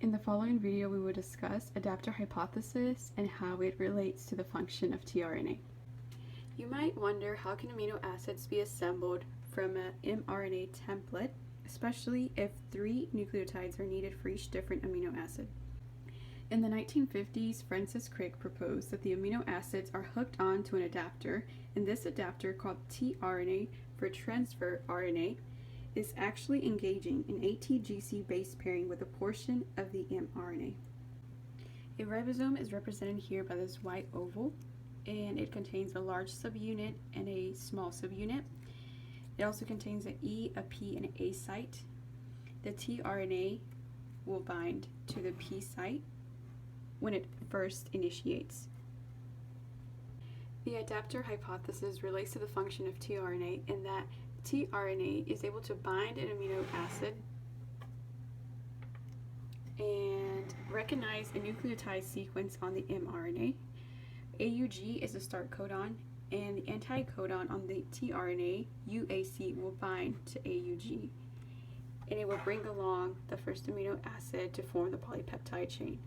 In the following video, we will discuss adaptor hypothesis and how it relates to the function of tRNA. You might wonder, how can amino acids be assembled from an mRNA template, especially if 3 nucleotides are needed for each different amino acid? In the 1950s, Francis Crick proposed that the amino acids are hooked onto an adapter, and this adapter, called tRNA for transfer RNA, is actually engaging in ATGC base pairing with a portion of the mRNA. A ribosome is represented here by this white oval, and it contains a large subunit and a small subunit. It also contains an E, a P, and an A site. The tRNA will bind to the P site when it first initiates. The adaptor hypothesis relates to the function of tRNA in that tRNA is able to bind an amino acid and recognize a nucleotide sequence on the mRNA. AUG is the start codon, and the anticodon on the tRNA, UAC, will bind to AUG, and it will bring along the first amino acid to form the polypeptide chain.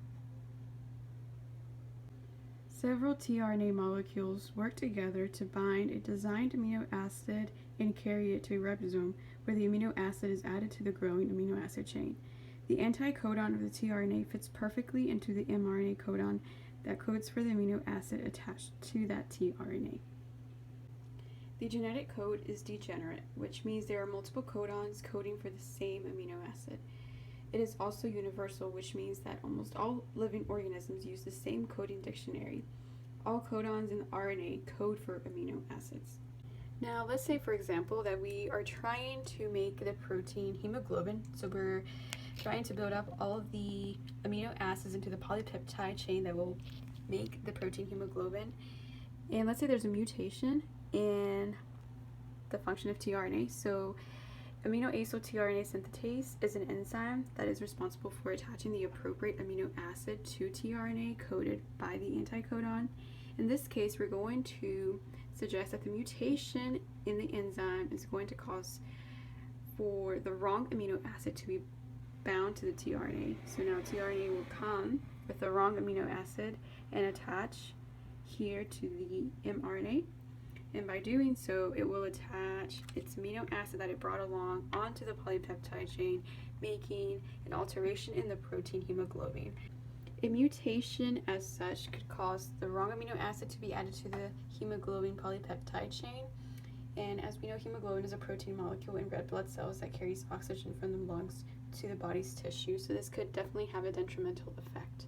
Several tRNA molecules work together to bind a designed amino acid and carry it to a ribosome, where the amino acid is added to the growing amino acid chain. The anticodon of the tRNA fits perfectly into the mRNA codon that codes for the amino acid attached to that tRNA. The genetic code is degenerate, which means there are multiple codons coding for the same amino acid. It is also universal, which means that almost all living organisms use the same coding dictionary. All codons in the RNA code for amino acids. Now, let's say, for example, that we are trying to make the protein hemoglobin. So we're trying to build up all of the amino acids into the polypeptide chain that will make the protein hemoglobin. And let's say there's a mutation in the function of tRNA. So aminoacyl tRNA synthetase is an enzyme that is responsible for attaching the appropriate amino acid to tRNA coded by the anticodon. In this case, we're going to suggest that the mutation in the enzyme is going to cause for the wrong amino acid to be bound to the tRNA. So now tRNA will come with the wrong amino acid and attach here to the mRNA. And by doing so, it will attach its amino acid that it brought along onto the polypeptide chain, making an alteration in the protein hemoglobin. A mutation as such could cause the wrong amino acid to be added to the hemoglobin polypeptide chain. And as we know, hemoglobin is a protein molecule in red blood cells that carries oxygen from the lungs to the body's tissue, so this could definitely have a detrimental effect.